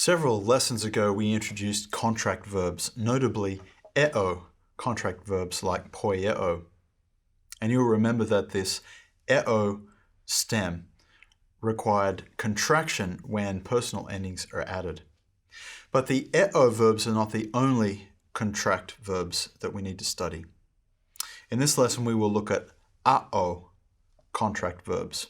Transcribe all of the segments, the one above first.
Several lessons ago, we introduced contract verbs, notably eo, contract verbs like poieo. And you'll remember that this eo stem required contraction when personal endings are added. But the eo verbs are not the only contract verbs that we need to study. In this lesson, we will look at ao contract verbs.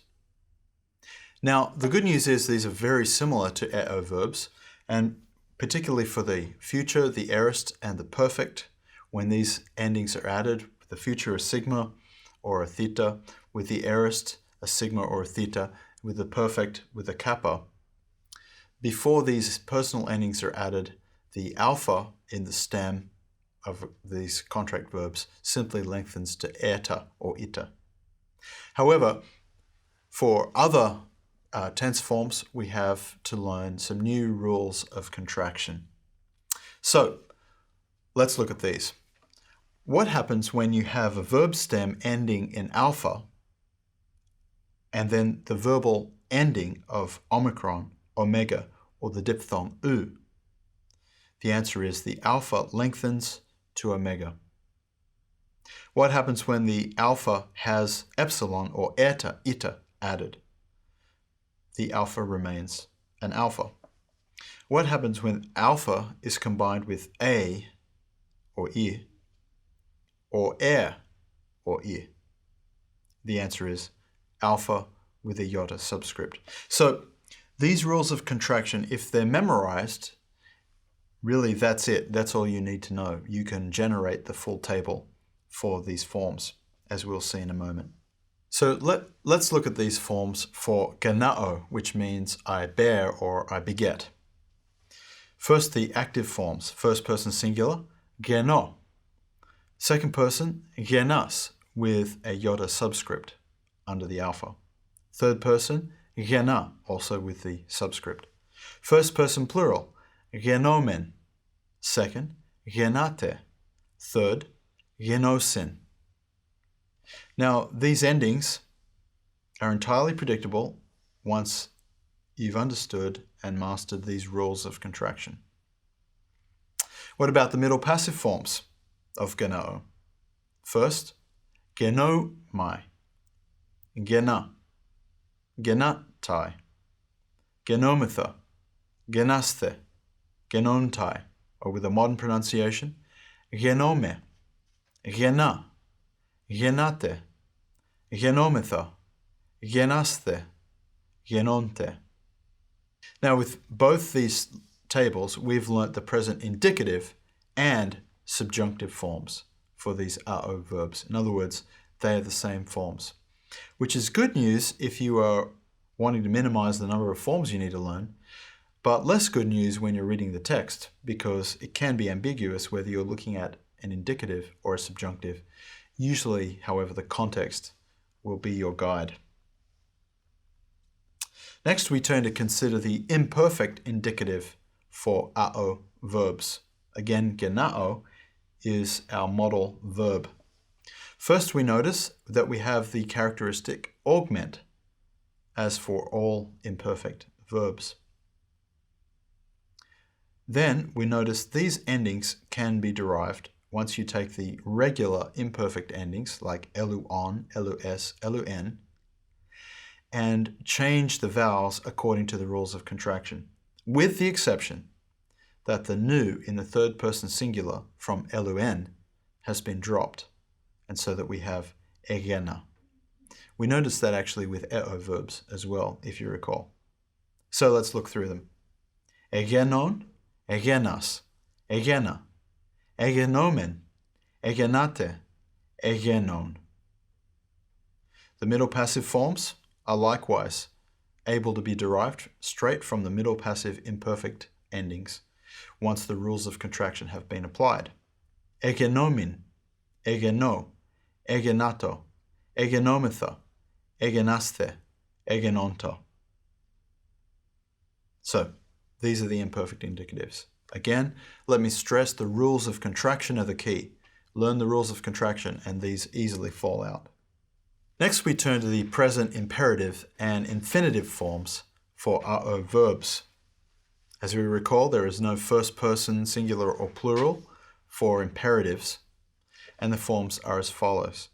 Now, the good news is these are very similar to eo verbs, and particularly for the future, the aorist, and the perfect, when these endings are added, the future a sigma or a theta, with the aorist a sigma or a theta, with the perfect with a kappa. Before these personal endings are added, the alpha in the stem of these contract verbs simply lengthens to eta or ita. However, for other tense forms, we have to learn some new rules of contraction. So let's look at these. What happens when you have a verb stem ending in alpha and then the verbal ending of omicron, omega, or the diphthong u? The answer is the alpha lengthens to omega. What happens when the alpha has epsilon or eta, ita added? The alpha remains an alpha. What happens when alpha is combined with a or I or or I? The answer is alpha with a iota subscript. So these rules of contraction, if they're memorized, really that's it. That's all you need to know. You can generate the full table for these forms, as we'll see in a moment. So let's look at these forms for genao, which means I bear or I beget. First, the active forms. First person singular, geno. Second person, genas, with a iota subscript under the alpha. Third person, gena, also with the subscript. First person plural, genomen. Second, genate. Third, genosin. Now, these endings are entirely predictable once you've understood and mastered these rules of contraction. What about the middle passive forms of genao? First, genomai, gena, genatai, genometha, genaste, genontai, or with a modern pronunciation, genome, gena, genate, genometha, genaste, genonte. Now, with both these tables, we've learnt the present indicative and subjunctive forms for these ao verbs. In other words, they are the same forms, which is good news if you are wanting to minimize the number of forms you need to learn, but less good news when you're reading the text, because it can be ambiguous whether you're looking at an indicative or a subjunctive. Usually, however, the context will be your guide. Next, we turn to consider the imperfect indicative for ao verbs. Again, genao is our model verb. First, we notice that we have the characteristic augment, as for all imperfect verbs. Then we notice these endings can be derived once you take the regular imperfect endings like elu-on, elu-s, elu-n, and change the vowels according to the rules of contraction, with the exception that the nu in the third person singular from elu-n has been dropped, and so that we have egena. We notice that actually with eo verbs as well, if you recall. So let's look through them. Egenon, egenas, egena, egenomen, egenate, egenon. The middle passive forms are likewise able to be derived straight from the middle passive imperfect endings once the rules of contraction have been applied. Egenomin, egeno, egenato, egenometha, egenaste, egenonto. So, these are the imperfect indicatives. Again, let me stress the rules of contraction are the key. Learn the rules of contraction and these easily fall out. Next, we turn to the present imperative and infinitive forms for ao verbs. As we recall, there is no first person singular or plural for imperatives, and the forms are as follows.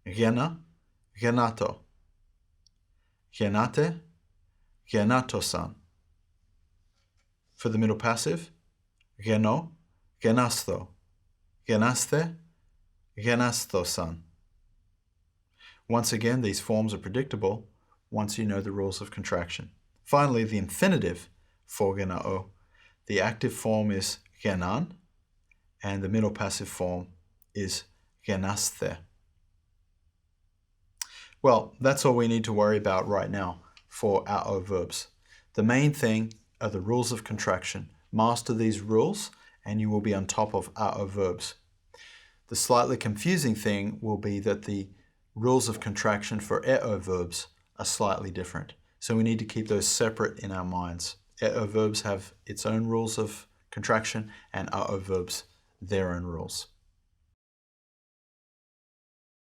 Gena, genato. Genate, genato-san. For the middle passive, geno, genasto. Genaste, genasto-san. Once again, these forms are predictable once you know the rules of contraction. Finally, the infinitive for genao. The active form is genan, and the middle passive form is genaste. Well, that's all we need to worry about right now for our verbs. The main thing are the rules of contraction. Master these rules and you will be on top of our verbs. The slightly confusing thing will be that the rules of contraction for verbs are slightly different. So we need to keep those separate in our minds. Verbs have its own rules of contraction and verbs their own rules.